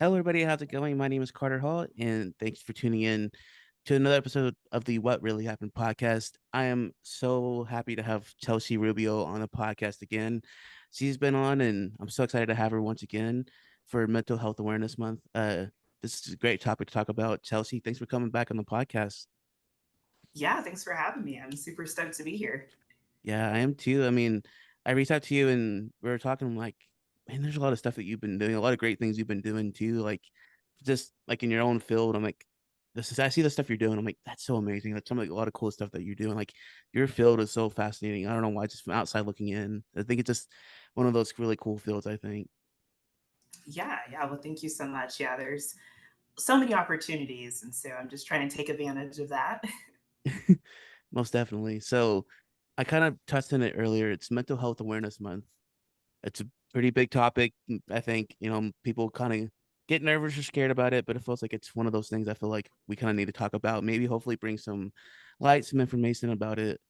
Hello, everybody. How's it going? My name is Carter Hall, and thanks for tuning in to another episode of the What Really Happened podcast. I am so happy to have Chelsea Rubio on the podcast again. She's been on, and I'm so excited to have her once again for Mental Health Awareness Month. This is a great topic to talk about. Chelsea, thanks for coming back on the podcast. Yeah, thanks for having me. I'm super stoked to be here. Yeah, I am too. I mean, I reached out to you and we were talking. I'm like, man, there's a lot of stuff that you've been doing, a lot of great things you've been doing too. Like, just like in your own field. I'm like, this is I see the stuff you're doing. I'm like, that's so amazing. That's some like a lot of cool stuff that you're doing. Like, your field is so fascinating. I don't know why, just from outside looking in. I think it's just one of those really cool fields. I think. Yeah. Well, thank you so much. Yeah, there's so many opportunities. And so I'm just trying to take advantage of that. Most definitely. So, I kind of touched on it earlier. It's Mental Health Awareness Month. It's a pretty big topic. I think, people kind of get nervous or scared about it, but it feels like it's one of those things I feel like we kind of need to talk about. Maybe hopefully bring some light, some information about it.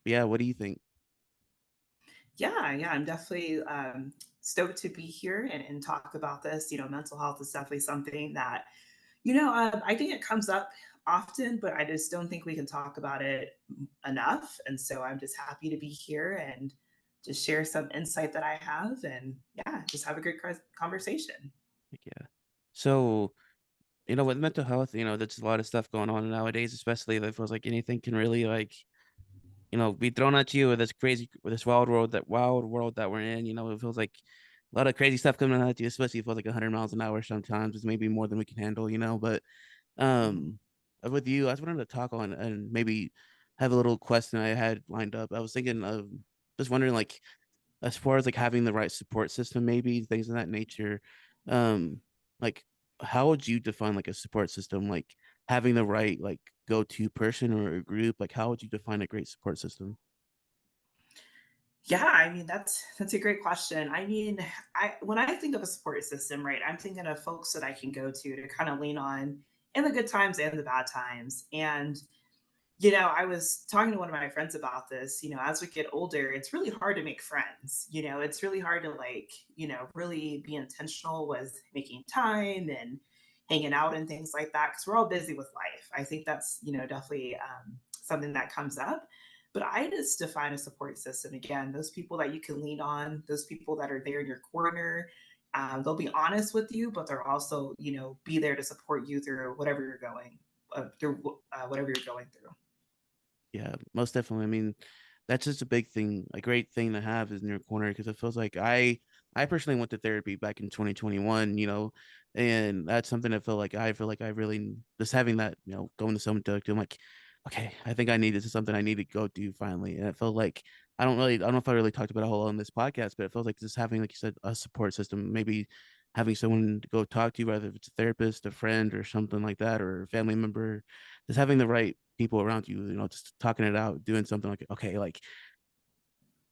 Yeah, what do you think? Yeah, I'm definitely stoked to be here and talk about this. Mental health is definitely something that, I think it comes up often, but I just don't think we can talk about it enough. And so I'm just happy to be here and just share some insight that I have and yeah, just have a great conversation. Like, yeah. So, with mental health, there's a lot of stuff going on nowadays, especially that feels like anything can really like, be thrown at you with this crazy, with this wild world that we're in. It feels like a lot of crazy stuff coming at you, especially if it feels like 100 miles an hour sometimes. It's maybe more than we can handle. But Mhm. Um, with you, I just wanted to talk on and maybe have a little question I had lined up. I was thinking of just wondering, like, as far as like having the right support system, maybe things of that nature. Um, like, how would you define like a support system? Like having the right like go-to person or a group. Like, how would you define a great support system? Yeah, I mean that's a great question. I mean, I when I think of a support system, right, I'm thinking of folks that I can go to kind of lean on in the good times and the bad times. And I was talking to one of my friends about this. As we get older, it's really hard to make friends. It's really hard to really be intentional with making time and hanging out and things like that because we're all busy with life. I think that's, definitely something that comes up. But I just define a support system again, those people that you can lean on, those people that are there in your corner. They'll be honest with you, but they're also, be there to support you through whatever you're going through, whatever you're going through. Yeah, most definitely. I mean, that's just a big thing, a great thing to have is in your corner because it feels like I personally went to therapy back in 2021, and that's something I feel like I really just having that, going to someone to do, I'm like, okay, I think I need this is something I need to go do finally. And it felt like I don't know if I really talked about it a whole on this podcast, but it feels like just having, like you said, a support system, maybe having someone to go talk to, whether it's a therapist, a friend, or something like that, or a family member, just having the right people around you, just talking it out, doing something like, okay, like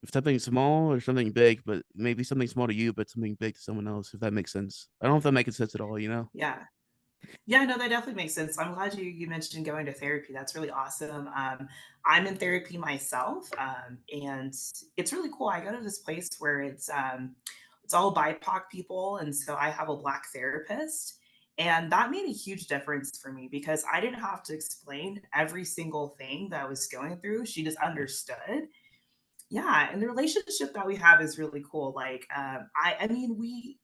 if something small or something big, but maybe something small to you, but something big to someone else, if that makes sense. I don't know if that makes sense at all. Yeah. Yeah, no, that definitely makes sense. I'm glad you mentioned going to therapy. That's really awesome. I'm in therapy myself, and it's really cool. I go to this place where it's all BIPOC people, and so I have a Black therapist, and that made a huge difference for me because I didn't have to explain every single thing that I was going through. She just understood. Yeah, and the relationship that we have is really cool. Like, I mean,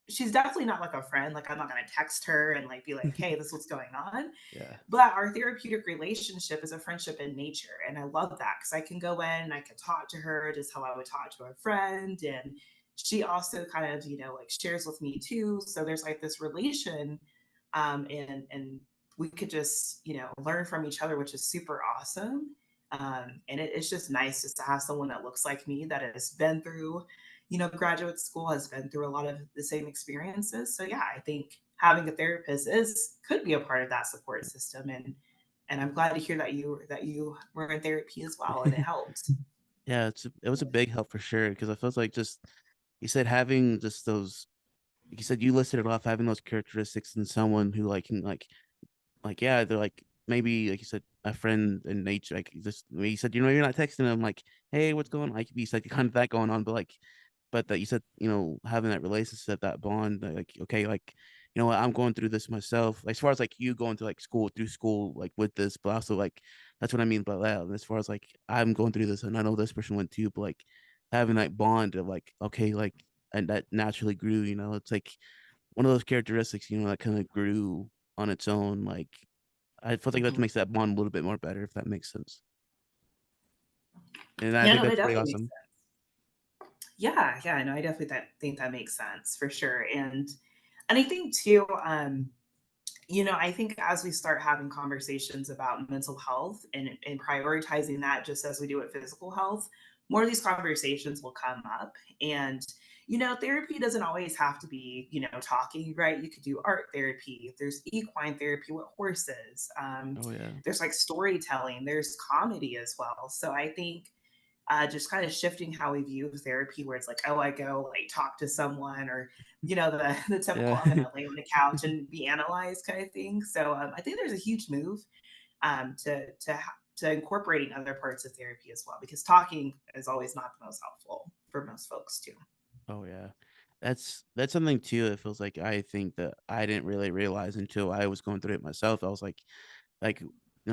she's definitely not like a friend. Like, I'm not gonna text her and like be like, "Hey, this is what's going on." Yeah. But our therapeutic relationship is a friendship in nature, and I love that because I can go in and I can talk to her just how I would talk to a friend, and she also kind of like shares with me too. So there's like this relation, and we could just learn from each other, which is super awesome. And it's just nice just to have someone that looks like me that has been through, graduate school, has been through a lot of the same experiences. So yeah, I think having a therapist is could be a part of that support system. And I'm glad to hear that you were in therapy as well and it helped. Yeah, it was a big help for sure because I felt like just you said having just those like you said you listed it off having those characteristics in someone who like can yeah, they're like maybe like you said a friend in nature, like you said, you're not texting them like, hey, what's going on, like you said kind of that going on, but like but that you said, having that relationship, that bond, like, okay, like, you know what, I'm going through this myself. Like, as far as like you going to like school through school, like with this, but also like that's what I mean by that. As far as like I'm going through this and I know this person went too, but like having that bond of like, okay, like and that naturally grew, it's like one of those characteristics, that kind of grew on its own. Like I feel like that Mhm. makes that bond a little bit more better, if that makes sense. And I Yeah, think no, that that's pretty definitely makes awesome. sense. Yeah, no, I definitely think that makes sense for sure. And I think too, I think as we start having conversations about mental health and prioritizing that just as we do with physical health, more of these conversations will come up. And, therapy doesn't always have to be, talking, right? You could do art therapy. There's equine therapy with horses. Oh yeah. There's like storytelling. There's comedy as well. So I think just kind of shifting how we view therapy, where it's like, oh, I go like talk to someone, or the typical, Yeah. I'm gonna lay on the couch and be analyzed kind of thing. So I think there's a huge move to incorporating other parts of therapy as well, because talking is always not the most helpful for most folks too. Oh yeah. That's something too. It feels like I think that I didn't really realize until I was going through it myself. I was like,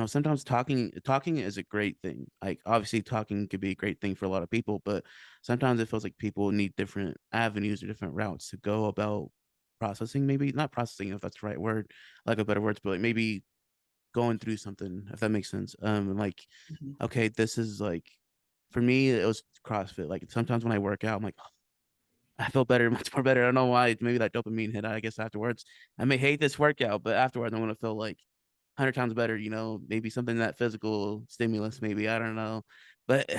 sometimes talking is a great thing. Like obviously talking could be a great thing for a lot of people, but sometimes it feels like people need different avenues or different routes to go about processing, maybe not processing if that's the right word, like a better words, but like maybe going through something, if that makes sense. And like, Mhm. okay, this is like for me, it was CrossFit. Like sometimes when I work out, I'm like, I feel better, much more better. I don't know why. Maybe that dopamine hit, I guess, afterwards. I may hate this workout, but afterwards, I'm gonna feel like 100 times better, maybe something that physical stimulus, maybe. I don't know. But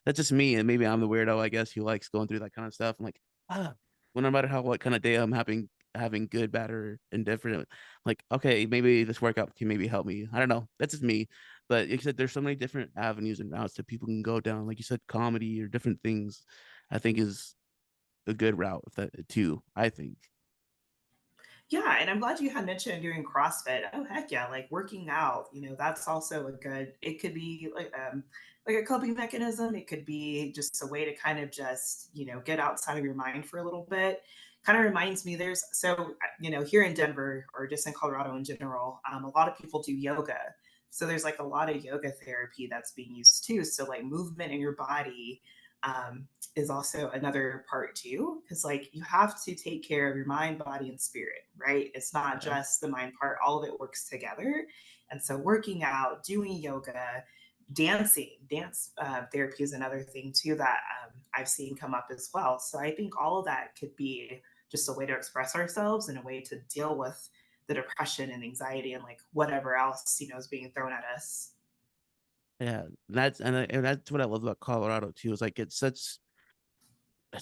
that's just me. And maybe I'm the weirdo, I guess, who likes going through that kind of stuff. I'm like, ah, well, no matter what kind of day I'm having good, bad, or indifferent, like, okay, maybe this workout can maybe help me. I don't know. That's just me. But like you said, there's so many different avenues and routes that people can go down. Like you said, comedy or different things, I think is a good route if that too, I think. Yeah, and I'm glad you had mentioned doing CrossFit. Oh heck yeah, like working out, that's also a good, it could be like a coping mechanism. It could be just a way to kind of just, get outside of your mind for a little bit. Kind of reminds me here in Denver or just in Colorado in general, a lot of people do yoga. So there's like a lot of yoga therapy that's being used too. So like movement in your body, is also another part too, because like you have to take care of your mind, body, and spirit, right? It's not Yeah. just the mind part, all of it works together. And so working out, doing yoga, dance therapy is another thing too that I've seen come up as well. So I think all of that could be just a way to express ourselves and a way to deal with the depression and anxiety and like whatever else is being thrown at us. Yeah, and that's what I love about Colorado too, is like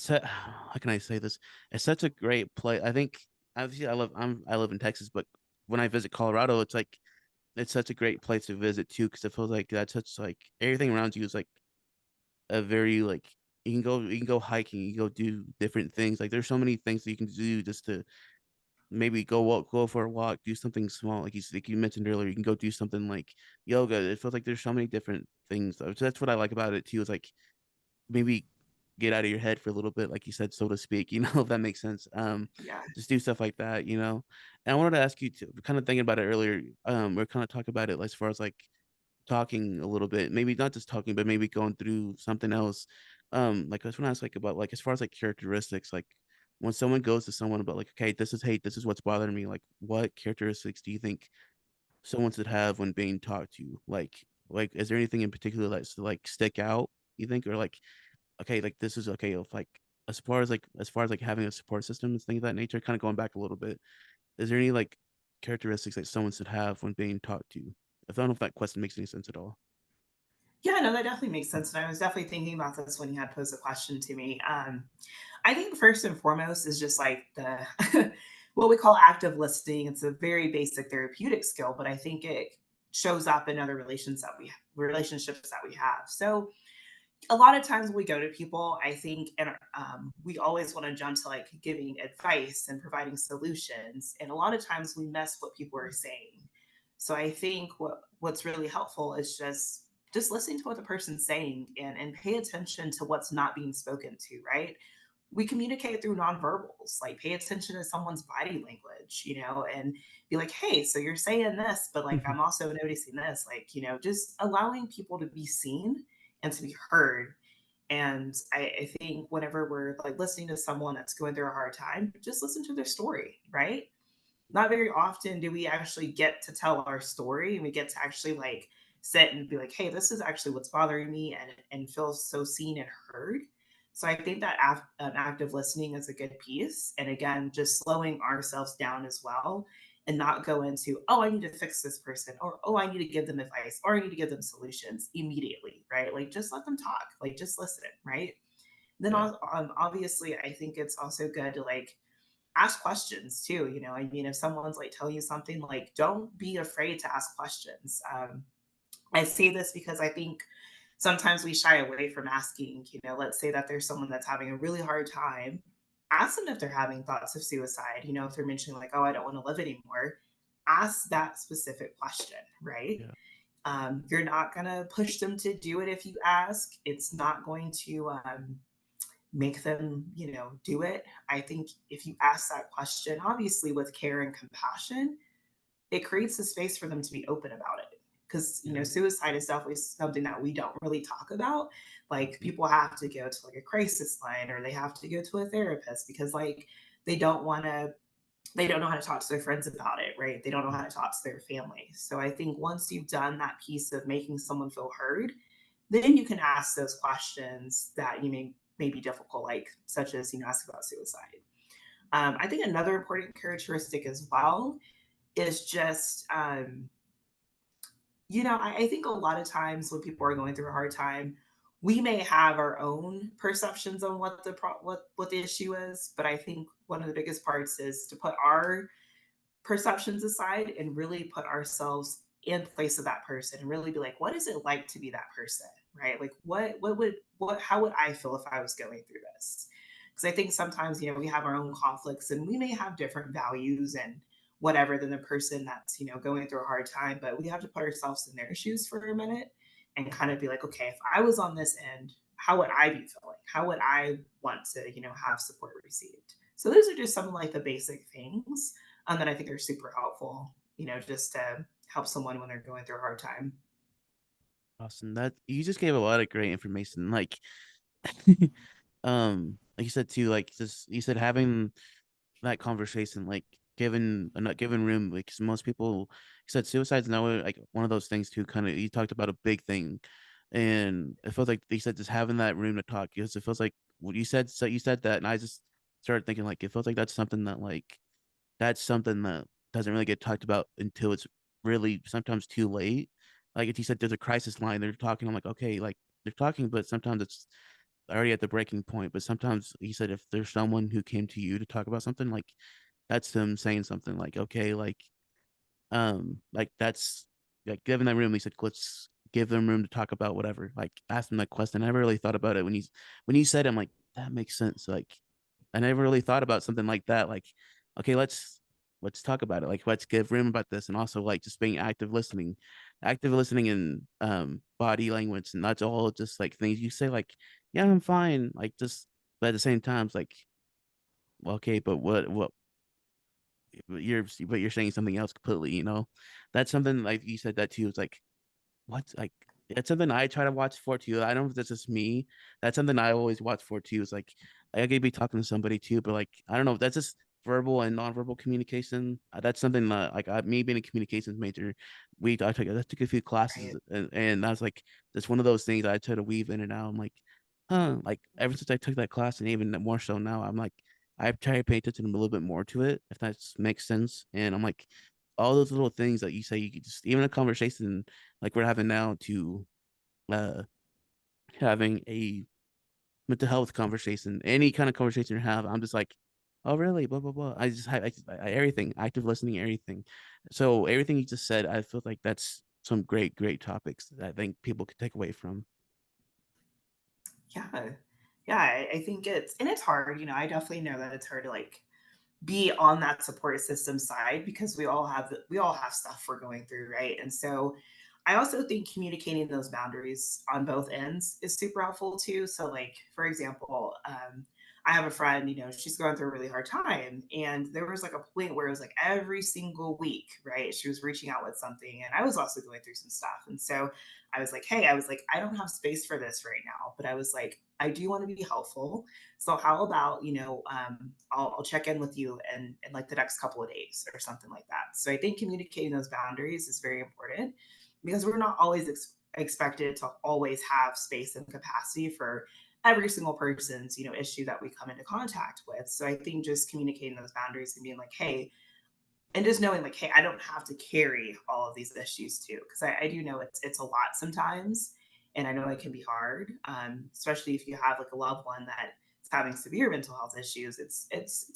how can I say this? It's such a great place. I think obviously I live in Texas, but when I visit Colorado, it's like it's such a great place to visit too, because it feels like that's such like everything around you is like a very like you can go hiking, you can go do different things. Like there's so many things that you can do just to maybe go for a walk, do something small, like you mentioned earlier. You can go do something like yoga. It feels like there's so many different things. So that's what I like about it too. Is like maybe get out of your head for a little bit, like you said, so to speak. If that makes sense. Yeah. Just do stuff like that. And I wanted to ask you to kind of thinking about it earlier. We're kind of talking about it as far as like talking a little bit, maybe not just talking, but maybe going through something else. Like I just want to ask like about like as far as like characteristics, like when someone goes to someone about like, okay, this is what's bothering me. Like, what characteristics do you think someone should have when being talked to? Like, is there anything in particular that's like stick out? You think, or like, okay, like this is okay. If like as far as like having a support system and things of that nature, kind of going back a little bit, is there any like characteristics that someone should have when being talked to? I don't know if that question makes any sense at all. Yeah, no, that definitely makes sense. And I was definitely thinking about this when you had posed a question to me. I think first and foremost is just like the what we call active listening. It's a very basic therapeutic skill, but I think it shows up in other relationships that we have. So a lot of times when we go to people, I think, and we always want to jump to like giving advice and providing solutions, and a lot of times we miss what people are saying. So I think what's really helpful is just listening to what the person's saying and pay attention to what's not being spoken to, right? we communicate through nonverbals. Like, pay attention to someone's body language, and be like, hey, so you're saying this, but like, I'm also noticing this. Like, just allowing people to be seen and to be heard. And I think whenever we're like listening to someone that's going through a hard time, just listen to their story, right? Not very often do we actually get to tell our story and we get to actually like sit and be like, hey, this is actually what's bothering me, and feel so seen and heard. So I think that active listening is a good piece. And again, just slowing ourselves down as well, and not go into, oh, I need to fix this person, or oh, I need to give them advice, or I need to give them solutions immediately, right? Like, just let them talk, like, just listen, right? Then Yeah. obviously, I think it's also good to like ask questions too. I mean, if someone's like telling you something, like, don't be afraid to ask questions. I say this because I think sometimes we shy away from asking. Let's say that there's someone that's having a really hard time. Ask them if they're having thoughts of suicide. If they're mentioning like, oh, I don't want to live anymore, ask that specific question, right? Yeah. You're not going to push them to do it. If you ask, it's not going to make them, do it. I think if you ask that question, obviously with care and compassion, it creates a space for them to be open about it. Because, Yeah. suicide is definitely something that we don't really talk about. Like, Mhm. people have to go to like a crisis line, or they have to go to a therapist because like they don't want to, they don't know how to talk to their friends about it, right? They don't know how to talk to their family. So I think once you've done that piece of making someone feel heard, then you can ask those questions that you may be difficult, like such as ask about suicide. I think another important characteristic as well is just I think a lot of times when people are going through a hard time, we may have our own perceptions on what the issue is, but I think one of the biggest parts is to put our perceptions aside and really put ourselves in place of that person, and really be like, what is it like to be that person, right? Like, what how would I feel if I was going through this? Because I think sometimes, we have our own conflicts, and we may have different values and whatever than the person that's, going through a hard time, but we have to put ourselves in their shoes for a minute and kind of be like, okay, if I was on this end, how would I be feeling? How would I want to, have support received? So those are just some of like the basic things that I think are super helpful, just to help someone when they're going through a hard time. Awesome. That you just gave a lot of great information. Like, like you said too, like just you said having that conversation, like given not given room, like 'cause most people you said suicide's now like one of those things too. Kind of you talked about a big thing, and it feels like they said just having that room to talk. Because it feels like what you said. So you said that, and I just started thinking like it feels like that's something that doesn't really get talked about until it's really sometimes too late. Like if you said there's a crisis line, they're talking. I'm like, okay, like they're talking, but sometimes it's already at the breaking point. But sometimes he said if there's someone who came to you to talk about something, like that's them saying something like, okay, like that's like given that room, he said, let's give them room to talk about whatever. Like ask them that question. I never really thought about it when he said it, I'm like, that makes sense. Like I never really thought about something like that. Like, okay, let's talk about it. Like, let's give room about this, and also like just being active listening, and body language, and that's all just like things you say. Like, yeah, I'm fine. Like, just but at the same time, it's like, well, okay, but what but you're saying something else completely. That's something like you said that too. It's like what? Like, it's something I try to watch for too. I don't know if that's just me. That's something I always watch for too. Is like I could be talking to somebody too, but like I don't know. That's just verbal and nonverbal communication. That's something that like me being a communications major, I took a few classes, Right. and I was like, that's one of those things I try to weave in and out. I'm like, huh. Like ever since I took that class, and even more so now, I'm like, I've tried to pay attention a little bit more to it, if that makes sense. And I'm like, all those little things that you say, you could just even a conversation like we're having now to uh having a mental health conversation, any kind of conversation you have, I'm just like, oh really, blah blah blah. I just have everything, active listening, everything. So everything you just said, I feel like that's some great topics that I think people could take away from. Yeah. Yeah. I think it's hard. I definitely know that it's hard to like be on that support system side, because we all have stuff we're going through, right? And so I also think communicating those boundaries on both ends is super helpful too. So, like for example, I have a friend, you know, she's going through a really hard time, and there was like a point where it was like every single week, right? She was reaching out with something, and I was also going through some stuff, and so I was like, hey, I was like, I don't have space for this right now, but I was like, I do want to be helpful. So how about, I'll check in with you in like the next couple of days or something like that. So I think communicating those boundaries is very important because we're not always expected to always have space and capacity for every single person's issue that we come into contact with. So I think just communicating those boundaries and being like, hey, and just knowing like, hey, I don't have to carry all of these issues too, because I do know it's a lot sometimes, and I know it can be hard, especially if you have like a loved one that is having severe mental health issues. It's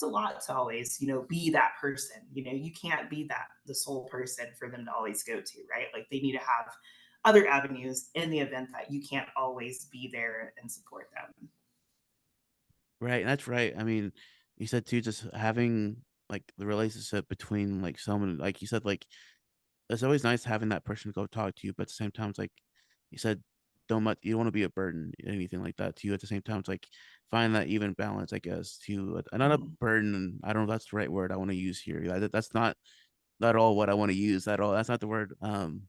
a lot to always be that person. You can't be that the sole person for them to always go to, right? Like they need to have other avenues in the event that you can't always be there and support them. Right, that's right. I mean, you said too, just having like the relationship between like someone, like you said, like it's always nice having that person to go talk to you, but at the same time, it's like you said, you don't want to be a burden, anything like that to you. At the same time, it's like find that even balance, I guess, to not a Mhm. burden. I don't know if that's the right word I want to use here. That's not all what I want to use at all. That's not the word. I'm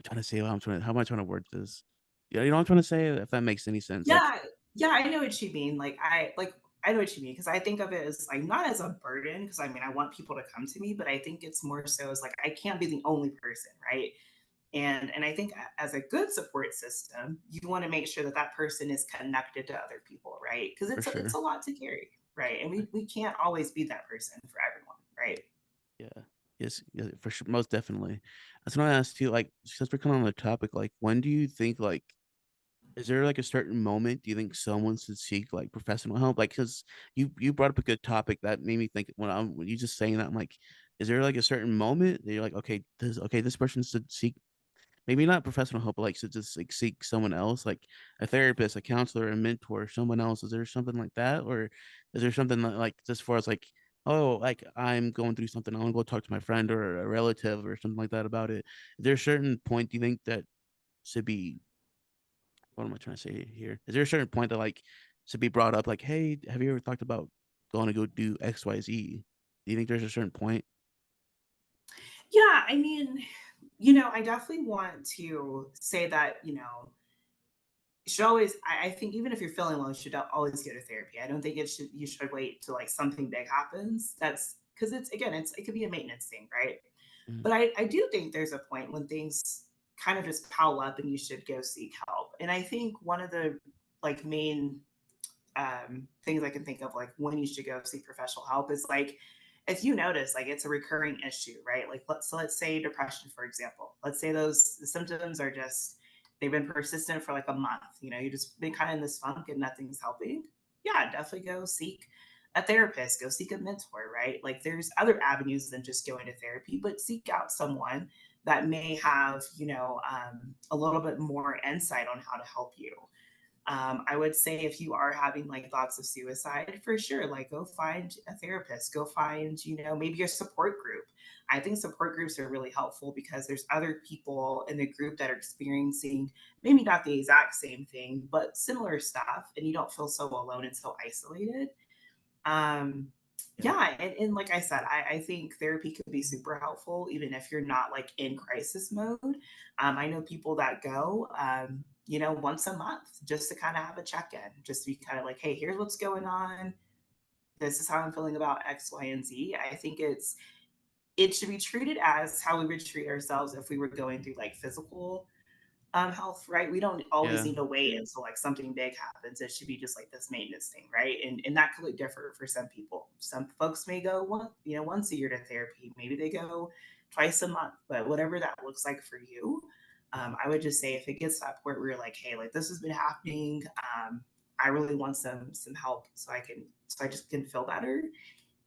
trying to say how am I trying to word this? Yeah, you know what I'm trying to say? If that makes any sense. Like Yeah, yeah, I know what you mean. I know what you mean because I think of it as like not as a burden because I mean I want people to come to me, but I think it's more so as like I can't be the only person, right? And I think as a good support system, you want to make sure that that person is connected to other people, right? Because for it's sure. a lot to carry, right? And we can't always be that person for everyone, right? Yeah. Yes, yeah, for sure, most definitely. That's what I asked you, like, since we're kind of on the topic, like, when do you think, like, is there like a certain moment do you think someone should seek like professional help? Like, because you brought up a good topic that made me think when you just saying that, I'm like, is there like a certain moment that you're like, this person should seek maybe not professional help, but like should just like seek someone else, like a therapist, a counselor, a mentor, someone else. Is there something like that, or is there something like just for us like, oh, like I'm going through something, I want to go talk to my friend or a relative or something like that about it? Is there a certain point do you think that should be what am I trying to say here? Is there a certain point that like should be brought up? Like, hey, have you ever talked about going to go do X, Y, Z? Do you think there's a certain point Yeah, I mean, I definitely want to say that, you should always I think even if you're feeling low, you should always go to therapy. I don't think you should wait till like something big happens. That's because it could be a maintenance thing, right? Mhm. But I do think there's a point when things kind of just pile up and you should go seek help. And I think one of the like main things I can think of, like when you should go seek professional help, is like if you notice like it's a recurring issue, right? Like let's say depression, for example. Let's say those the symptoms are just they've been persistent for like a month. You just been kind of in this funk and nothing's helping. Yeah, definitely go seek a therapist, go seek a mentor, right? Like there's other avenues than just going to therapy, but seek out someone that may have, a little bit more insight on how to help you. I would say if you are having like thoughts of suicide, for sure, like go find a therapist, go find, maybe a support group. I think support groups are really helpful because there's other people in the group that are experiencing maybe not the exact same thing, but similar stuff, and you don't feel so alone and so isolated. Um, Yeah. yeah, and like I said, I think therapy could be super helpful even if you're not like in crisis mode. I know people that go, once a month just to kind of have a check in, just to be kind of like, hey, here's what's going on. This is how I'm feeling about X, Y, and Z. I think it should be treated as how we would treat ourselves if we were going through like physical health, right? We don't always Yeah. need to wait until like something big happens. It should be just like this maintenance thing, right? And that could look different for some people. Some folks may go once a year to therapy. Maybe they go twice a month, but whatever that looks like for you, I would just say if it gets to that point where you're like, hey, like this has been happening, I really want some help so I just can feel better.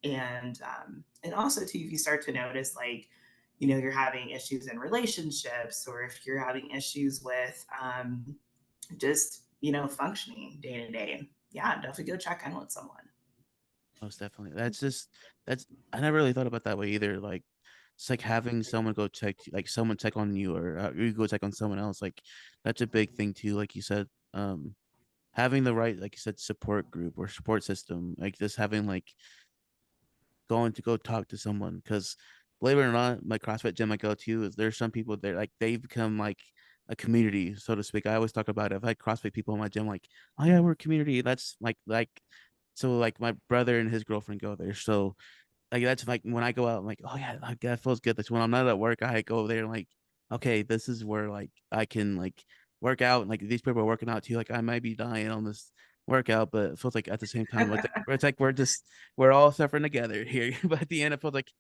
And also too, if you start to notice like you're having issues in relationships, or if you're having issues with just functioning day to day, yeah, definitely go check in with someone. Most definitely. That's I never really thought about that way either. Like it's like having someone go check, like someone check on you, or you go check on someone else. Like that's a big thing too. Like you said, having the right, like you said, support group or support system, like just having like going to go talk to someone. Because believe it or not, my CrossFit gym I go to is there's some people there like they become like a community, so to speak. I always talk about it. I've had CrossFit people in my gym like, oh yeah, we're a community. That's like so like my brother and his girlfriend go there. So like that's like when I go out, I'm like, oh yeah, like that feels good. That's when I'm not at work, I go over there and like, okay, this is where like I can like work out and like these people are working out too. Like I might be dying on this workout, but it feels like at the same time, it's like we're all suffering together here. But at the end, it feels like,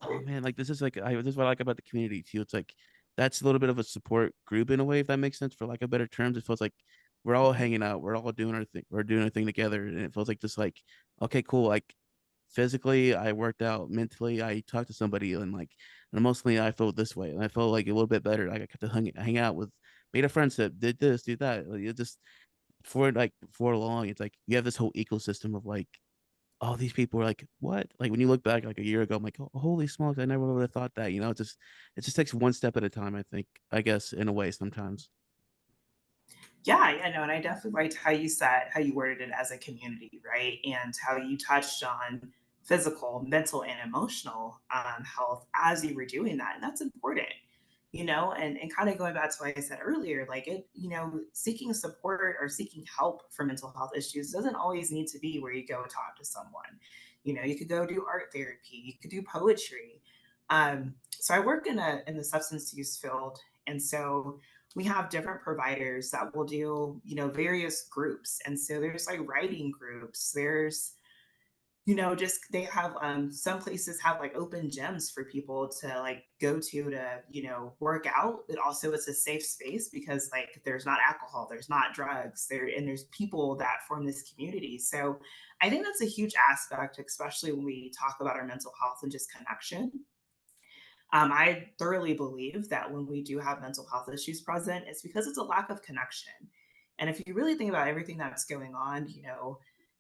oh man, like this is what I like about the community too. It's like that's a little bit of a support group in a way, if that makes sense, for like a better terms. It feels like we're all hanging out, we're all doing our thing, we're doing our thing together, and it feels like just like, okay, cool, like physically I worked out, mentally I talked to somebody, and like and emotionally I felt this way, and I felt like a little bit better. Like I got to hang out with, made a friendship, did this, did that. Like, it just for long, it's like you have this whole ecosystem of like all these people are like, what? Like when you look back like a year ago, I'm like, oh, holy smokes, I never would have thought that. It just takes one step at a time, I think, I guess, in a way sometimes. Yeah, yeah, no, and I definitely liked how you worded it as a community, right? And how you touched on physical, mental, and emotional health as you were doing that. And that's important, and kind of going back to what I said earlier, like seeking support or seeking help for mental health issues doesn't always need to be where you go talk to someone. You could go do art therapy, you could do poetry. So I work in the substance use field. And so we have different providers that will do various groups. And so there's like writing groups, there's just they have some places have like open gyms for people to like go to work out, but also it's a safe space because like there's not alcohol, there's not drugs there, and there's people that form this community. So I think that's a huge aspect, especially when we talk about our mental health and just connection. I thoroughly believe that when we do have mental health issues present, it's because it's a lack of connection. And if you really think about everything that's going on,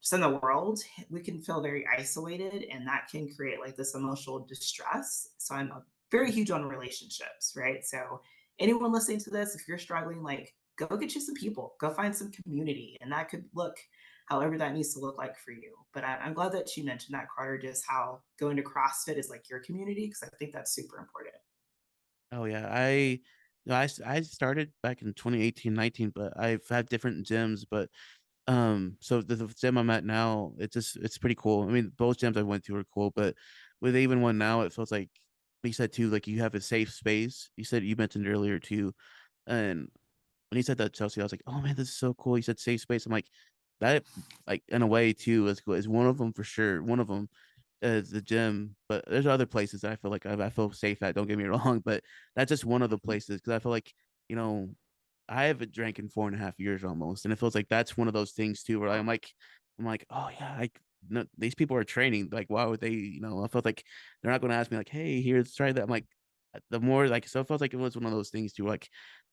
just in the world, we can feel very isolated, and that can create like this emotional distress. So I'm very huge on relationships, right? So anyone listening to this, if you're struggling, like go get you some people, go find some community, and that could look however that needs to look like for you. But I'm glad that you mentioned that, Carter, just how going to CrossFit is like your community, because I think that's super important. Oh yeah, I started back in 2018, 19, but I've had different gyms. But so the gym I'm at now, it's pretty cool. I mean, both gyms I went to are cool, but with even one now, it feels like you said too, like you have a safe space. You mentioned earlier too, and when he said that, Chelsea, I was like, oh man, this is so cool. He said safe space. I'm like, that, like in a way too is cool. Is one of them for sure. One of them is the gym, but there's other places that I feel like I feel safe at. Don't get me wrong, but that's just one of the places because I feel like, you know I haven't drank in 4.5 years almost, and it feels like that's one of those things too where I'm like, oh yeah, like no, these people are training. Like, why would they? I felt like they're not going to ask me like, hey, here's try that. I'm like, the more like, so it felt like it was one of those things too, like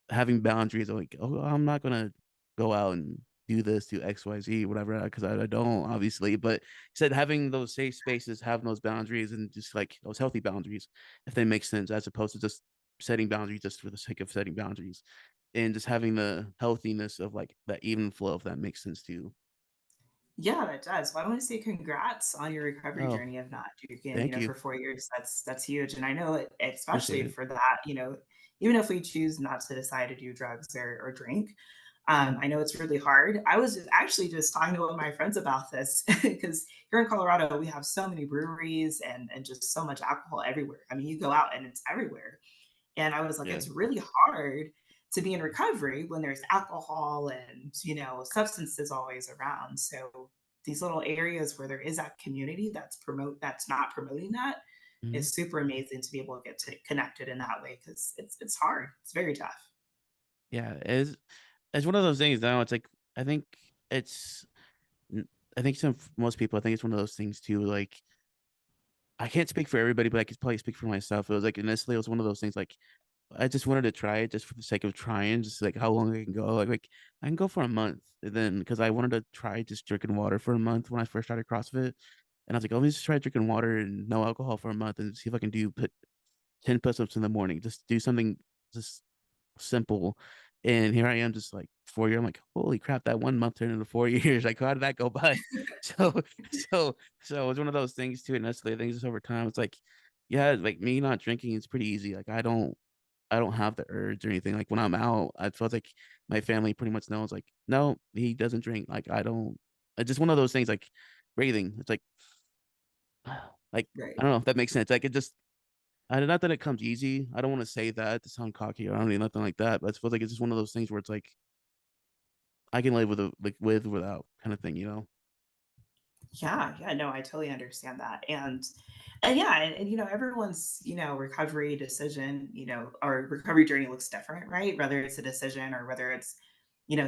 having boundaries. Like, oh, I'm not gonna go out and do this, do XYZ, whatever, because I don't obviously. But he said having those safe spaces, having those boundaries, and just like those healthy boundaries, if they make sense, as opposed to just setting boundaries just for the sake of setting boundaries, and just having the healthiness of like that even flow, if that makes sense too. Yeah, that does. Well, I want to say congrats on your recovery Oh, journey of not drinking, thank you. for 4 years. That's huge. And I know Appreciate especially it. for that, even if we choose not to decide to do drugs or drink, I know it's really hard. I was actually just talking to one of my friends about this because here in Colorado, we have so many breweries and just so much alcohol everywhere. I mean, you go out and it's everywhere. And I was like, Yeah. it's really hard to be in recovery when there's alcohol and, substances always around. So these little areas where there is that community that's not promoting that Mhm. is super amazing to be able to get connected in that way because it's hard. It's very tough. Yeah. It's one of those things now. It's like it's I think most people, I think it's one of those things too. Like I can't speak for everybody, but I could probably speak for myself. It was like initially it was one of those things like I just wanted to try it just for the sake of trying, just like how long I can go. Like I can go for a month, and then because I wanted to try just drinking water for a month when I first started CrossFit, and I was like, let me just try drinking water and no alcohol for a month and see if I can do 10 push-ups in the morning, just do something just simple. And here I am just like 4 year, I'm like, holy crap, that 1 month turned into 4 years. Like, how did that go by? So, so, so it's one of those things too. And that's the things over time. It's like, yeah, like me not drinking is pretty easy. Like, I don't have the urge or anything. Like when I'm out, I felt like my family pretty much knows, like, no, he doesn't drink. Like, I don't, it's just one of those things like breathing. It's like, I Right. don't know if that makes sense. Like, it just, not that it comes easy. I don't wanna say that to sound cocky or I don't need nothing like that, but it feels like it's just one of those things where it's like, I can live with a like, with, without kinda thing, you know? Yeah, yeah, no, I totally understand that. And yeah, and everyone's, recovery decision, or recovery journey looks different, right? Whether it's a decision or whether it's,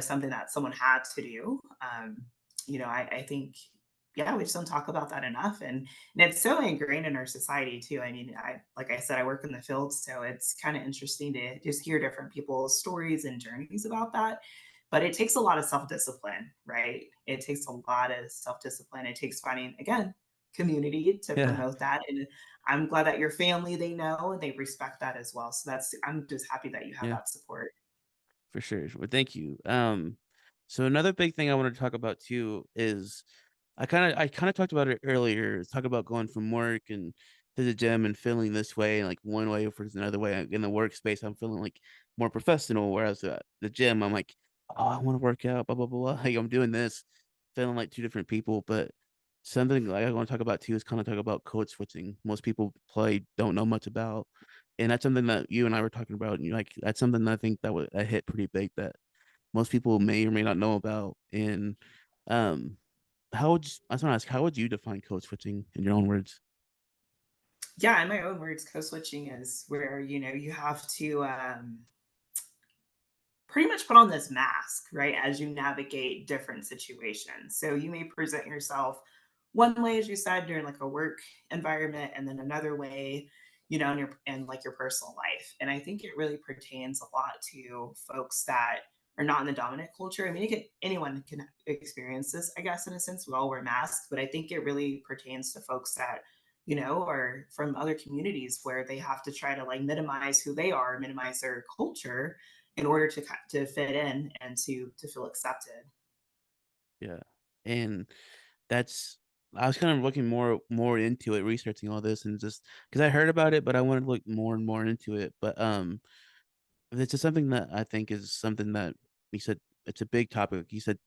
something that someone had to do. I think, yeah, we just don't talk about that enough. And it's so ingrained in our society too. I mean, like I said, I work in the field, so it's kind of interesting to just hear different people's stories and journeys about that. But it takes a lot of self-discipline, right? It takes a lot of self-discipline. It takes finding, again, community to Yeah, promote that. And I'm glad that your family, they know and they respect that as well. So I'm just happy that you have yeah. that support. For sure. Well, thank you. So another big thing I wanted to talk about too is I kinda talked about it earlier. Talk about going from work and to the gym and feeling this way, like one way versus another way. In the workspace, I'm feeling like more professional, whereas the gym, I'm like, oh, I want to work out, blah blah blah. Like I'm doing this, feeling like two different people. But something like I want to talk about too is kind of talk about code switching. Most people play don't know much about, and that's something that you and I were talking about. And you're like, that's something that I think that hit pretty big that most people may or may not know about. And um, I just want to ask, how would you define code switching in your own words? Yeah, in my own words, code switching is where, you have to pretty much put on this mask, right, as you navigate different situations. So you may present yourself one way, as you said, during like a work environment, and then another way, in like your personal life. And I think it really pertains a lot to folks that are not in the dominant culture. I mean, anyone can experience this, I guess, in a sense. We all wear masks, but I think it really pertains to folks that are from other communities where they have to try to like minimize who they are, minimize their culture in order to fit in and to feel accepted. Yeah, and that's I was kind of looking more into it, researching all this, and just because I heard about it, but I wanted to look more and more into it. But it's just something that I think is something that you said it's a big topic. You said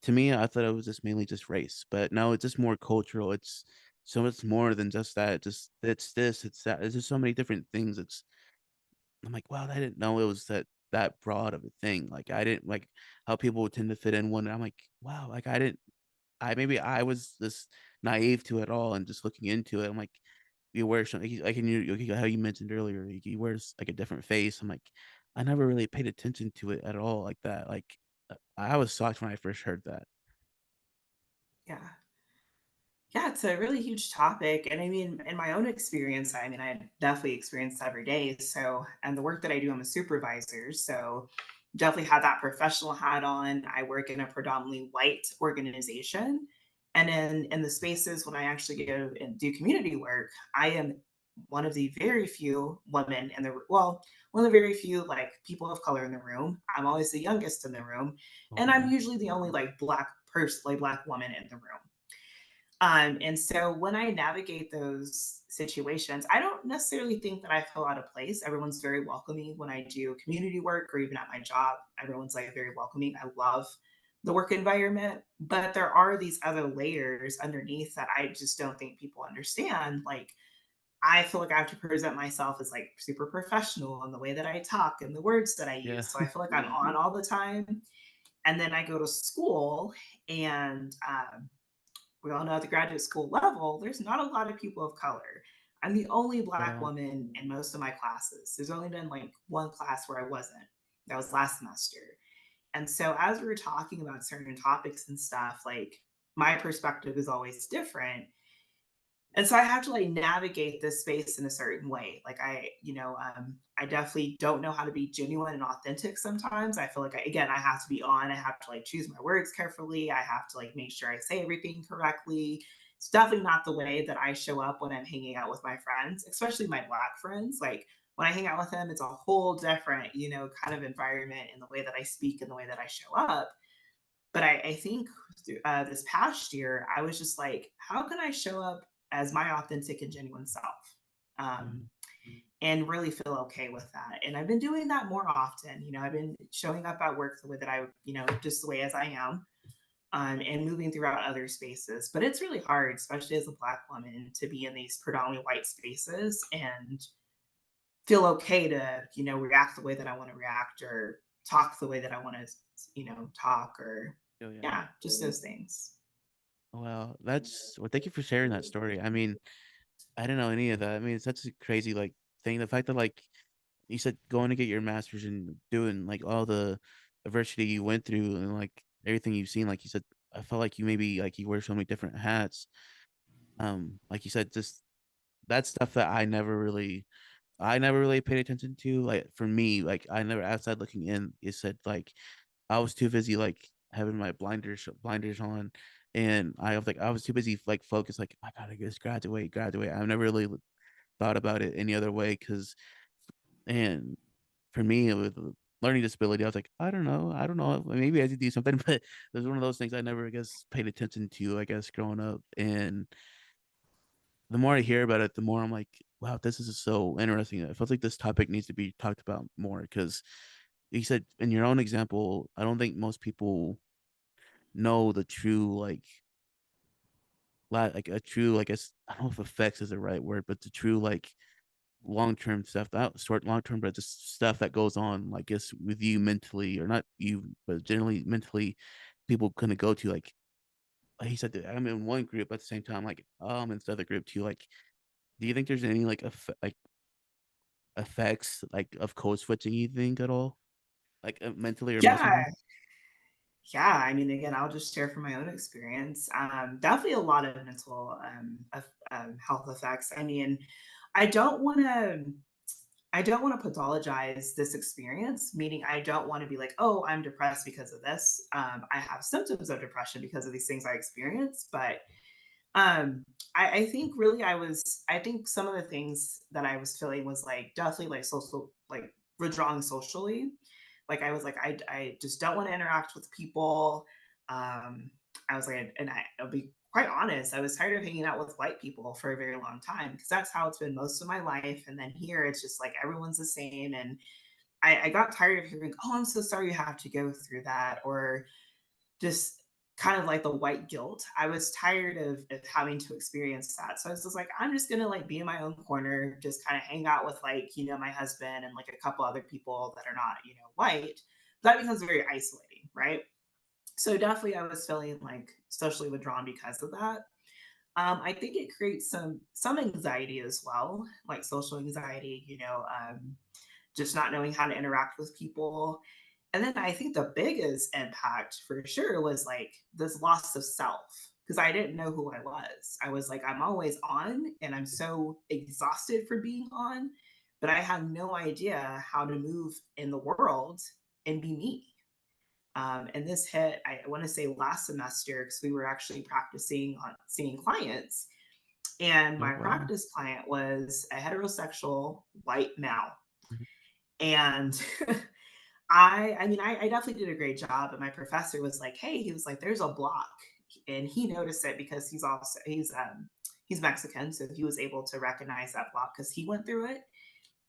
to me, I thought it was just mainly just race, but no, it's just more cultural. It's so much more than just that. Just it's this, it's that. It's just so many different things. I'm like, wow, I didn't know it was that broad of a thing. Like I didn't like how people would tend to fit in one. I'm like, wow, like I didn't. Maybe I was just naive to it all and just looking into it. I'm like, you wear something like in how you mentioned earlier, he wears like a different face. I'm like, I never really paid attention to it at all like that. Like I was shocked when I first heard that. Yeah. Yeah, it's a really huge topic. And I mean, in my own experience, I mean, I definitely experience every day. So, and the work that I do, I'm a supervisor. So, definitely have that professional hat on. I work in a predominantly white organization. And in the spaces when I actually go and do community work, I am one of the very few women in the well, one of the very few like people of color in the room. I'm always the youngest in the room, Oh and I'm wow. usually the only like black person, like black woman in the room. And so when I navigate those situations, I don't necessarily think that I feel out of place. Everyone's very welcoming when I do community work or even at my job. Everyone's like very welcoming. I love the work environment, but there are these other layers underneath that I just don't think people understand. Like, I feel like I have to present myself as like super professional in the way that I talk and the words that I Yeah. use. So I feel like I'm on all the time. And then I go to school and we all know at the graduate school level, there's not a lot of people of color. I'm the only Right black on. woman in most of my classes. There's only been like one class where I wasn't. That was last semester. And so as we were talking about certain topics and stuff, like my perspective is always different. And so I have to like navigate this space in a certain way. Like I definitely don't know how to be genuine and authentic sometimes. I feel like again, I have to be on. I have to like choose my words carefully. I have to like make sure I say everything correctly. It's definitely not the way that I show up when I'm hanging out with my friends, especially my Black friends. Like when I hang out with them, it's a whole different, kind of environment in the way that I speak and the way that I show up. But I think this past year, I was just like, how can I show up as my authentic and genuine self? Um, Mhm. and really feel okay with that. And I've been doing that more often. I've been showing up at work the way that just the way as I am, and moving throughout other spaces. But it's really hard, especially as a Black woman, to be in these predominantly white spaces and feel okay to, react the way that I want to react or talk the way that I want to, talk or, Oh, yeah. yeah, just those things. Well, thank you for sharing that story. I mean, I didn't know any of that. I mean, it's such a crazy, like, thing. The fact that, like, you said going to get your master's and doing, like, all the adversity you went through and, like, everything you've seen, like you said, I felt like you wear so many different hats. Like you said, just that stuff that I never really paid attention to. Like, for me, like, I never outside looking in, it said, like, I was too busy, like, having my blinders on, and I was too busy, like, focused, like, "I gotta just graduate, graduate." I never really thought about it any other way, cause and for me, with learning disability, I was like, I don't know, maybe I should do something," but it was one of those things I never, I guess, paid attention to, I guess, growing up, and the more I hear about it, the more I'm like, "Wow, this is so interesting." It feels like this topic needs to be talked about more, because you said in your own example, I don't think most people know the true, like, a true, I guess, I don't know if effects is the right word, but the true, like, long-term stuff, not short long-term, but just stuff that goes on, I guess, with you mentally, or not you, but generally mentally, people gonna go to, like he said that I'm in one group at the same time, like, in this other group too, like, do you think there's any, like, effects, like, of code switching, you think, at all? Like, mentally or emotionally? Yeah. Yeah, I mean, again, I'll just share from my own experience. Definitely a lot of mental health effects. I mean, I don't want to. I don't want to pathologize this experience, meaning I don't want to be like, oh, I'm depressed because of this. I have symptoms of depression because of these things I experience, but um, I think really I think some of the things that I was feeling was like definitely like social, like withdrawing socially. Like I was like, I just don't want to interact with people. I was like, and I'll be quite honest, I was tired of hanging out with white people for a very long time because that's how it's been most of my life. And then here it's just like everyone's the same. And I got tired of hearing, oh, I'm so sorry you have to go through that, or just kind of like the white guilt. I was tired of having to experience that. So I was just like, I'm just gonna like be in my own corner, just kind of hang out with like, my husband and like a couple other people that are not, white. That becomes very isolating, right? So definitely I was feeling like socially withdrawn because of that. I think it creates some anxiety as well, like social anxiety, just not knowing how to interact with people. And then I think the biggest impact for sure was like this loss of self because I didn't know who I was. I was like, I'm always on and I'm so exhausted for being on, but I had no idea how to move in the world and be me. And this hit, I want to say last semester, because we were actually practicing on seeing clients. And Oh, my wow. practice client was a heterosexual white male. Mhm. And I definitely did a great job, and my professor was like, "Hey," he was like, "There's a block," and he noticed it because he's Mexican, so he was able to recognize that block because he went through it,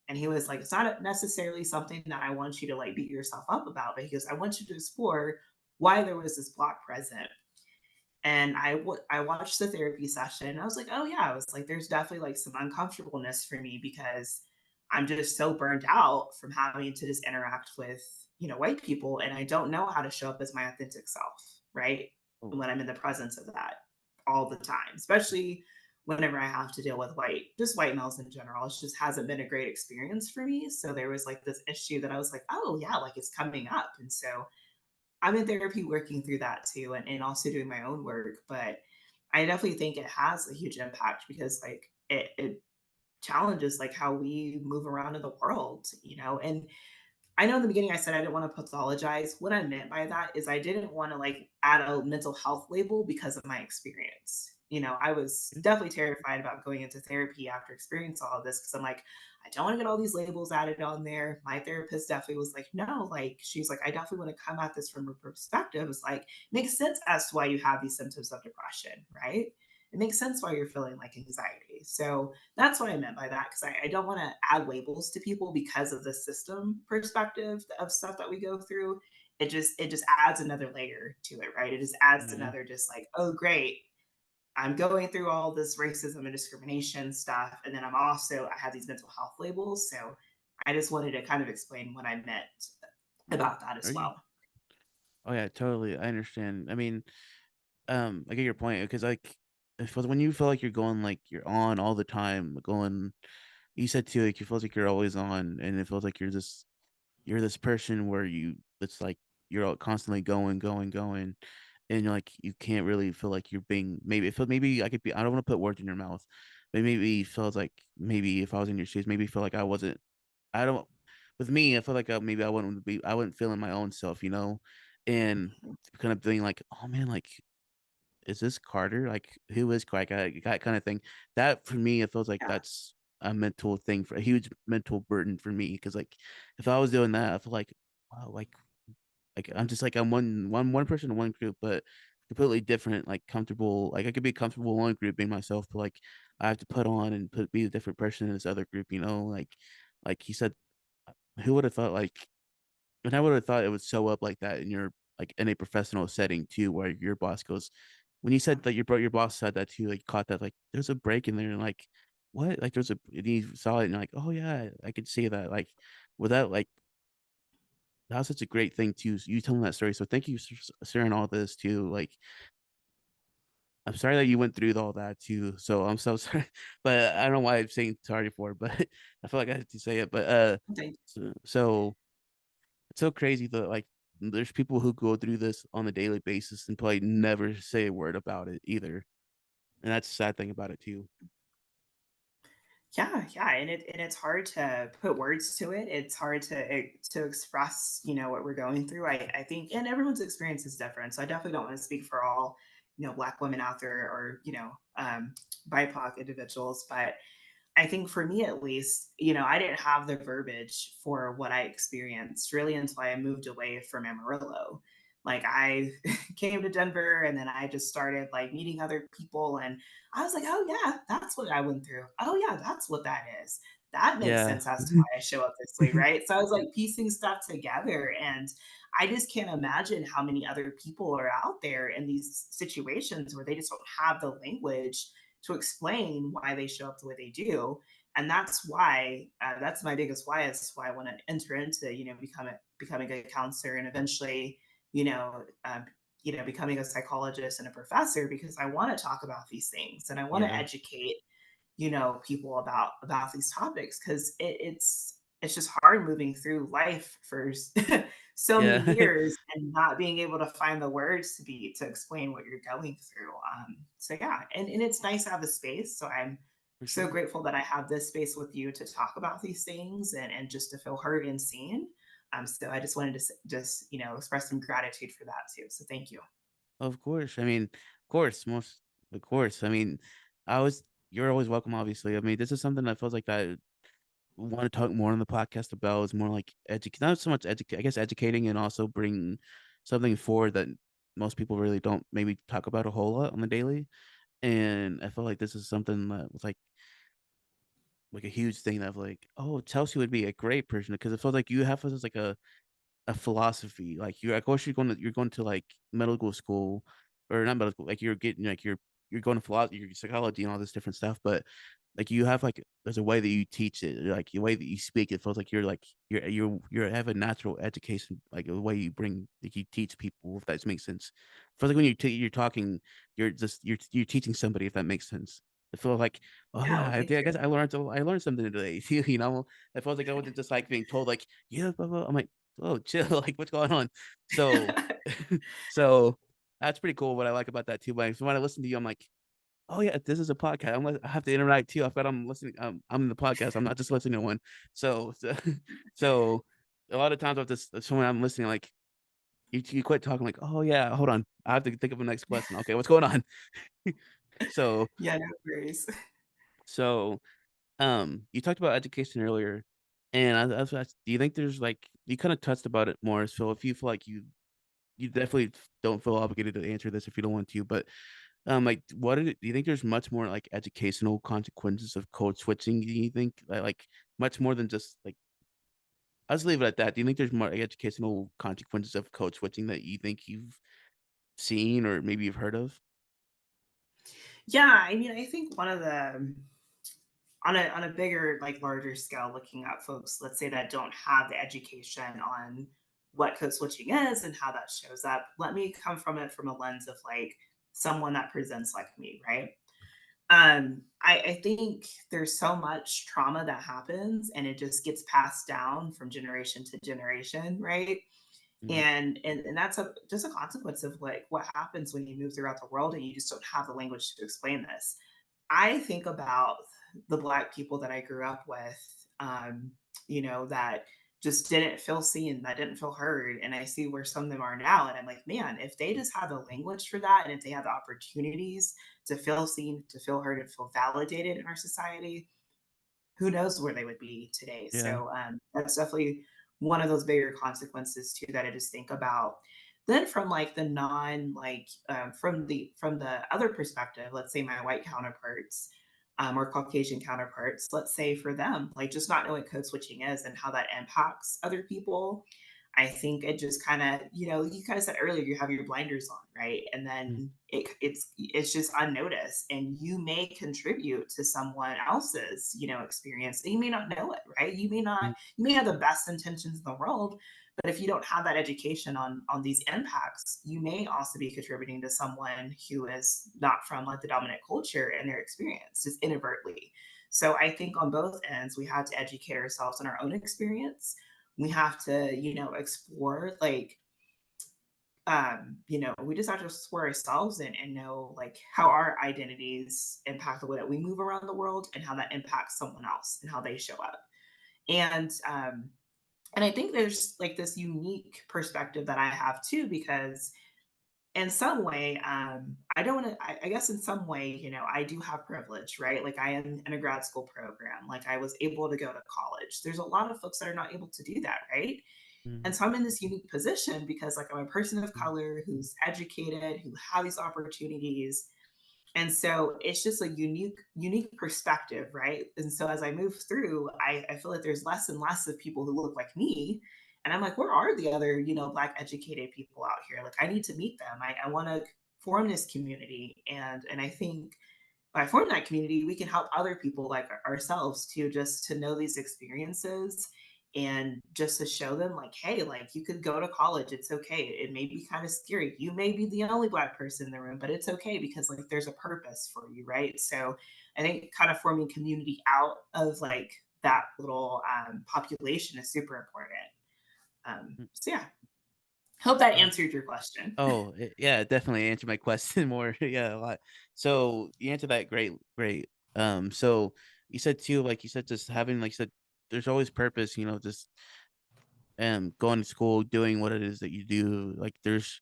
and he was like, "It's not necessarily something that I want you to like beat yourself up about, but he goes, I want you to explore why there was this block present." And I watched the therapy session. And I was like, oh yeah, I was like, there's definitely like some uncomfortableness for me because I'm just so burned out from having to just interact with, white people. And I don't know how to show up as my authentic self, right? Oh, When I'm in the presence of that all the time, especially whenever I have to deal with just white males in general. It just hasn't been a great experience for me. So there was like this issue that I was like, oh yeah, like it's coming up. And so I'm in therapy working through that too, and also doing my own work. But I definitely think it has a huge impact because like it challenges like how we move around in the world, and I know in the beginning I said I didn't want to pathologize. What I meant by that is I didn't want to like add a mental health label because of my experience. You know, I was Yeah. definitely terrified about going into therapy after experiencing all of this because I'm like, I don't want to get all these labels added on there. My therapist definitely was like, no, like she's like, I definitely want to come at this from a perspective. It's like makes sense as to why you have these symptoms of depression, right? It makes sense why you're feeling like anxiety. So that's what I meant by that because I don't want to add labels to people because of the system perspective of stuff that we go through. It just adds another layer to it, right? It just adds Yeah. another just like, oh great, I'm going through all this racism and discrimination stuff, and then I have these mental health labels. So I just wanted to kind of explain what I meant about that Are as you? well. Oh yeah, totally. I understand. I mean, I get your point because like if when you feel like you're going like you're on all the time, going you said too, like you feel like you're always on and it feels like you're this person where you it's like you're constantly going, going, going, and you're like you can't really feel like you're being maybe if maybe I could be I don't want to put words in your mouth, but maybe it feels like maybe if I was in your shoes, maybe feel like I wasn't I don't with me, I feel like maybe I wouldn't feel in my own self, you know? And kind of being like, oh man, like is this Carter? Like, who is Quack? That kind of thing. That for me, it feels like Yeah. that's a mental thing for a huge mental burden for me. Because like, if I was doing that, I feel like, wow, like I'm just like I'm one person in one group, but completely different. Like comfortable. Like I could be comfortable in one group being myself, but like I have to put on and be a different person in this other group. You know, like he said, who would have thought like and I would have thought it would show up like that in your like in a professional setting too, where your boss goes, when you said that your boss said that too, like caught that like there's a break in there and like what like there's a and you saw it and you're like oh yeah I could see that like without like that was such a great thing too. You telling that story, so thank you for sharing all this too. Like I'm sorry that you went through all that too. So I'm so sorry, but I don't know why I'm saying sorry for, it, but I feel like I have to say it. But Thank so it's so crazy that like there's people who go through this on a daily basis and probably never say a word about it either. And that's the sad thing about it too. Yeah, yeah, and it's hard to put words to it. It's hard to express, you know, what we're going through. I think, and everyone's experience is different. So I definitely don't want to speak for all, you know, Black women out there or BIPOC individuals. But I think for me at least, you know, I didn't have the verbiage for what I experienced really until I moved away from Amarillo. Like I came to Denver and then I just started like meeting other people and I was like, "Oh yeah, that's what I went through. Oh yeah, that's what that is. That makes Yeah. sense as to why I show up this way, right?" So I was like piecing stuff together and I just can't imagine how many other people are out there in these situations where they just don't have the language to explain why they show up the way they do. And that's why that's my biggest why. Is why I want to enter into becoming a counselor and eventually you know becoming a psychologist and a professor because I want to talk about these things and I want to Yeah. educate people about these topics because it's just hard moving through life for so many Yeah. years and not being able to find the words to explain what you're going through. So yeah, and it's nice to have the space. So I'm For so sure. grateful that I have this space with you to talk about these things and just to feel heard and seen. So I just wanted to just express some gratitude for that too. So thank you. Of course. I mean, of course, most of course. I mean, I was you're always welcome, obviously. I mean, this is something that feels like I want to talk more on the podcast about is more like educate not so much educate I guess educating and also bring something forward that most people really don't maybe talk about a whole lot on the daily. And I feel like this is something that was like a huge thing that like, oh, Chelsea would be a great person because it feels like you have this like a philosophy. Like you're of course you're going to like medical school or not medical, like you're getting like you're going to philosophy, your psychology and all this different stuff, but like you have like there's a way that you teach it, like the way that you speak, it feels like you're like you have a natural education, like the way you bring like you teach people, if that makes sense. It feels like when you're talking, you're teaching somebody, if that makes sense. I feel like, oh Yeah, yeah, well, thank I you. guess I learned something today. You know, it feels like I wasn't just like being told like, yeah, blah, blah. I'm like, oh, chill, like what's going on? So, so that's pretty cool. What I like about that too. But when I listen to you, I'm like, oh yeah, this is a podcast. I have to interact too. I thought I'm listening. I'm in the podcast. I'm not just listening to one. So, so a lot of times with this someone I'm listening, like, you quit talking like, "Oh, yeah, hold on. I have to think of the next question. Okay, what's going on?" So Yeah, no worries. so, you talked about education earlier, and I was do you think there's, like you kinda touched about it more, so if you feel like you definitely don't feel obligated to answer this if you don't want to, but, like, what do you think there's much more, like, educational consequences of code switching, do you think? Like, much more than just, like I'll just leave it at that. Do you think there's more, like, educational consequences of code switching that you think you've seen or maybe you've heard of? Yeah, I mean, I think one of the on a bigger, like larger scale, looking at folks, let's say that don't have the education on what code switching is and how that shows up. Let me come from it from a lens of like someone that presents like me, right? I think there's so much trauma that happens and it just gets passed down from generation to generation, right? Mhm, And that's just a consequence of like what happens when you move throughout the world and you just don't have the language to explain this. I think about the Black people that I grew up with, that just didn't feel seen, that didn't feel heard. And I see where some of them are now. And I'm like, man, if they just had the language for that and if they had the opportunities to feel seen, to feel heard, and feel validated in our society, who knows where they would be today. yeah, So that's definitely one of those bigger consequences too that I just think about. Then from like the non like from the other perspective, let's say my white counterparts or Caucasian counterparts, let's say for them, like just not knowing what code switching is and how that impacts other people. I think it just kind of, you kind of said earlier, you have your blinders on, right? And mm, then it's just unnoticed, and you may contribute to someone else's, experience. And you may not know it, right? mm, You may have the best intentions in the world, but if you don't have that education on these impacts, you may also be contributing to someone who is not from like the dominant culture and their experience, just inadvertently. So I think on both ends, we have to educate ourselves on our own experience. We have to, explore like we just have to explore ourselves and know like how our identities impact the way that we move around the world and how that impacts someone else and how they show up. And I think there's like this unique perspective that I have too, because in some way, I don't want to, I guess in some way, I do have privilege, right? Like I am in a grad school program, like I was able to go to college. There's a lot of folks that are not able to do that, right? mm, And so I'm in this unique position because like I'm a person of mm, color who's educated, who have these opportunities. And so it's just a unique perspective, right? And so as I move through, I feel like there's less and less of people who look like me. And I'm like, where are the other, Black educated people out here? Like I need to meet them. I want to form this community. And I think by forming that community, we can help other people like ourselves to just to know these experiences and just to show them like, hey, like you could go to college. It's okay. It may be kind of scary. You may be the only Black person in the room, but it's okay because like there's a purpose for you, right? So I think kind of forming community out of like that little population is super important. mm. So yeah, hope that Oh, answered your question. yeah, it definitely answered my question more, yeah, a lot. So, you answered that great, great. So you said too, like you said, just having, like you said, there's always purpose, just going to school, doing what it is that you do, like, there's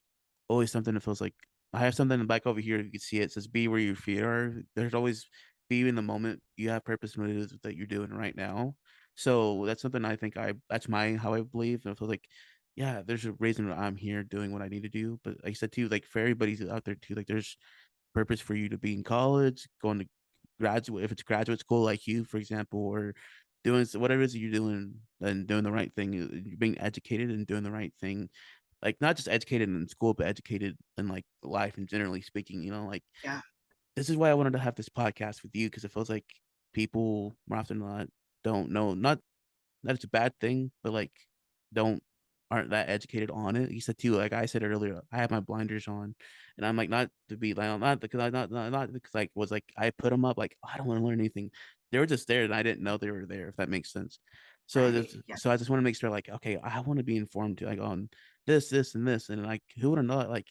always something that feels like I have something back over here, you can see it says, "Be where your feet are." There's always be in the moment. You have purpose in what it is that you're doing right now. So, that's something I think that's my how I believe, and I feel like, yeah, there's a reason why I'm here doing what I need to do, but like I said too, like, for everybody out there too, like, there's purpose for you to be in college, going to graduate if it's graduate school like you, for example, or doing whatever it is you're doing and doing the right thing, you're being educated and doing the right thing. Like, not just educated in school, but educated in, like, life and generally speaking, like, Yeah, this is why I wanted to have this podcast with you because it feels like people more often than not don't know, not that it's a bad thing, but, like, don't aren't that educated on it. You said too, like I said earlier, I have my blinders on, and I'm, like, not to be like, not because I not because, like, was, like, I put them up, like, "I don't wanna learn anything." They were just there, and I didn't know they were there, if that makes sense. right. Yeah, So I just wanna make sure, like, okay, I wanna be informed too, like, on this, this, and this, and, like, who would have known, like,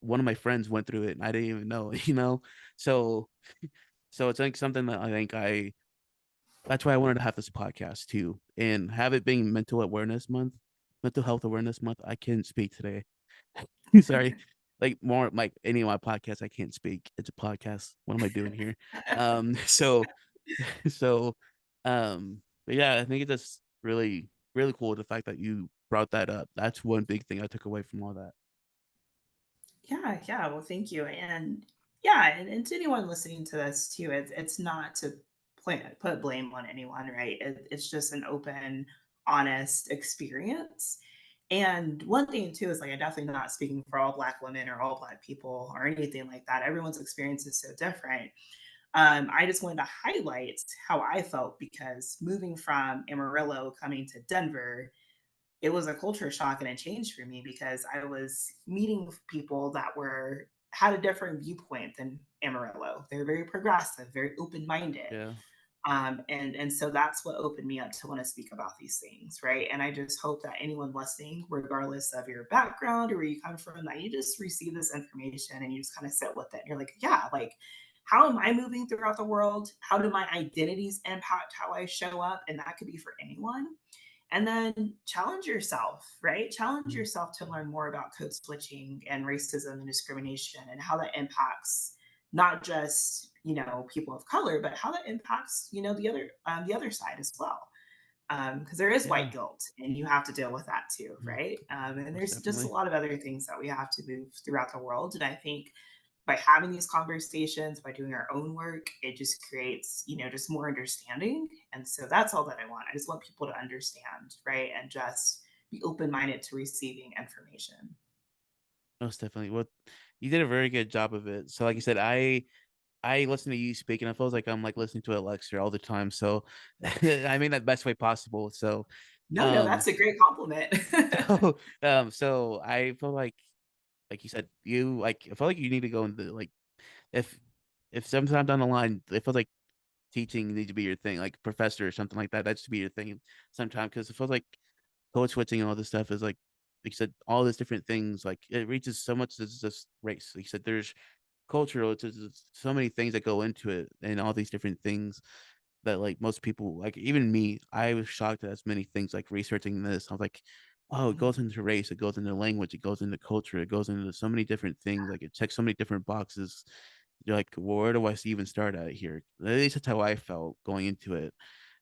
one of my friends went through it, and I didn't even know, you know? So so it's, like, something that I think that's why I wanted to have this podcast too, and have it being Mental Awareness Month. Mental Health Awareness Month. I can't speak today. Sorry. Like more like any of my podcasts, I can't speak. It's a podcast. What am I doing here? So so but yeah, I think it's just really, really cool the fact that you brought that up. That's one big thing I took away from all that. Yeah, yeah. Well, thank you. And yeah, and to anyone listening to this too, it's not to put blame on anyone, right? It's just an open, honest experience. And one thing too is like I'm definitely not speaking for all Black women or all Black people or anything like that. Everyone's experience is so different. I just wanted to highlight how I felt because moving from Amarillo coming to Denver, it was a culture shock and a change for me because I was meeting people that were had a different viewpoint than Amarillo. They're very progressive, very open minded. Yeah. And so that's what opened me up to want to speak about these things, right? And I just hope that anyone listening, regardless of your background or where you come from, that you just receive this information and you just kind of sit with it. And you're like, yeah, like how am I moving throughout the world? How do my identities impact how I show up? And that could be for anyone. And then challenge yourself, right? Challenge Mhm. yourself to learn more about code switching and racism and discrimination and how that impacts not just people of color, but how that impacts the other side as well. Because there is white Yeah. guilt, and you have to deal with that too, Mhm. right? And Most there's just a definitely. lot of other things that we have to move throughout the world. And I think by having these conversations, by doing our own work, it just creates, just more understanding. And so that's all that I want. I just want people to understand, right? And just be open minded to receiving information. Most definitely. Well, you did a very good job of it. So like you said, I listen to you speak and it feels like I'm like listening to a lecture all the time. So I mean that best way possible. So No, no, um that's a great compliment. so I feel like you said, you like I feel like you need to go into like if sometime down the line it feels like teaching needs to be your thing, like professor or something like that. That should be your thing sometime because it feels like code switching and all this stuff is like you said, all these different things, like it reaches so much as just race. Like you said, there's cultural, it's just so many things that go into it and all these different things that like most people, like even me, I was shocked at as many things like researching this. I was like, oh, it goes into race, it goes into language, it goes into culture, it goes into so many different things. Like it checks so many different boxes. You're like, well, where do I even start at here? At least that's how I felt going into it.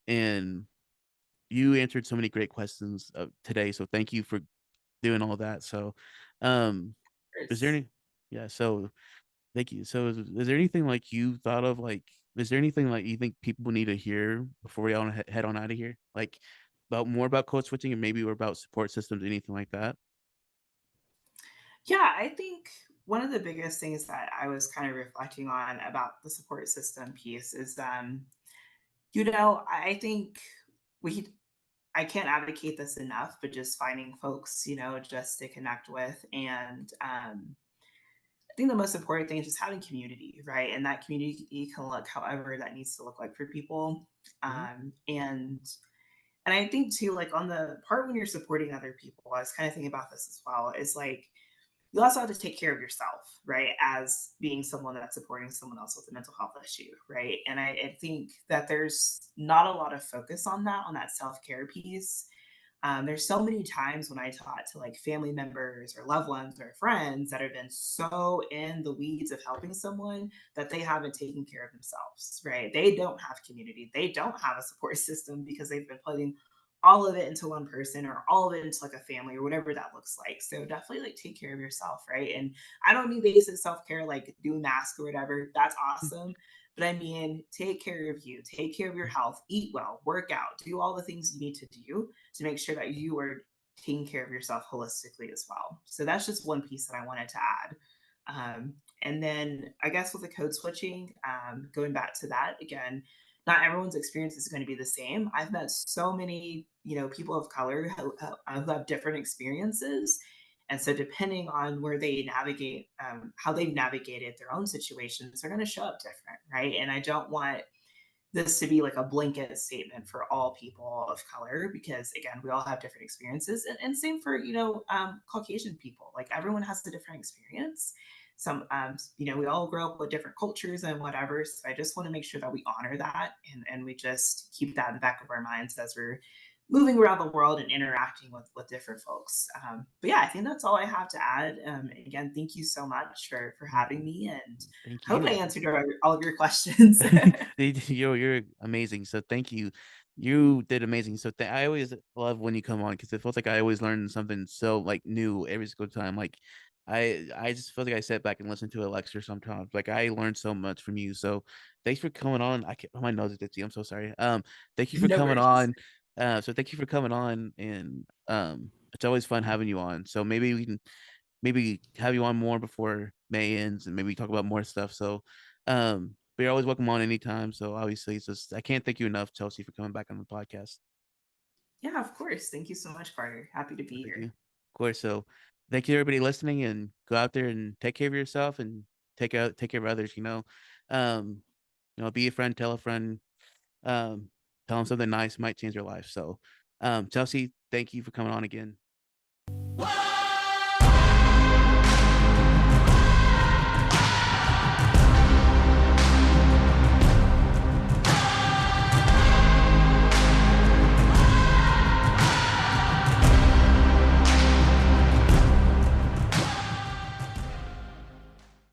And you answered so many great questions today. So thank you for doing all that. So, um, is there Cheers. any, yeah. So thank you. So is there anything like you thought of like is there anything like you think people need to hear before we all head on out of here? Like about more about code switching and maybe or about support systems, anything like that? Yeah, I think one of the biggest things that I was kind of reflecting on about the support system piece is, I think we I can't advocate this enough, but just finding folks, just to connect with. And I think the most important thing is just having community, right? And that community can look however that needs to look like for people. Mhm. And I think too, like on the part when you're supporting other people, I was kind of thinking about this as well, is like you also have to take care of yourself, right? As being someone that's supporting someone else with a mental health issue, right? And I think that there's not a lot of focus on that self care piece. There's so many times when I talk to like family members or loved ones or friends that have been so in the weeds of helping someone that they haven't taken care of themselves, right? They don't have community. They don't have a support system because they've been putting all of it into one person or all of it into like a family or whatever that looks like. So definitely like take care of yourself, right? And I don't mean basic self care like do mask or whatever. That's awesome. But I mean, take care of you, take care of your health, eat well, work out, do all the things you need to do to make sure that you are taking care of yourself holistically as well. So that's just one piece that I wanted to add. And then I guess with the code switching, going back to that again, not everyone's experience is going to be the same. I've met so many, people of color who have different experiences. And so, depending on where they navigate, how they've navigated their own situations, they're going to show up different, right? And I don't want this to be like a blanket statement for all people of color because again we all have different experiences and same for Caucasian people, like everyone has a different experience. Some we all grow up with different cultures and whatever, so I just want to make sure that we honor that and we just keep that in the back of our minds as we're moving around the world and interacting with different folks. But yeah, I think that's all I have to add. Again, thank you so much for having me, and Thank I hope I you. answered all of your questions. You're amazing. So thank you. You did amazing. So I always love when you come on because it feels like I always learn something so like new every single time. Like I just feel like I sit back and listen to a lecture sometimes. Like I learned so much from you. So thanks for coming on. I can't, oh, my nose is itchy. I'm so sorry. Thank you for No coming worries. on. So thank you for coming on, and it's always fun having you on. So maybe we can maybe have you on more before May ends and maybe talk about more stuff. So, but you're always welcome on anytime. So obviously, it's just I can't thank you enough, Chelsea, for coming back on the podcast. Yeah, of course. Thank you so much, Carter. Happy to be Thank you. here. Of course. So, thank you everybody listening, and go out there and take care of yourself and take care of others. Um, be a friend, tell a friend, um, tell them something nice might change their life. So, Chelsea, thank you for coming on again.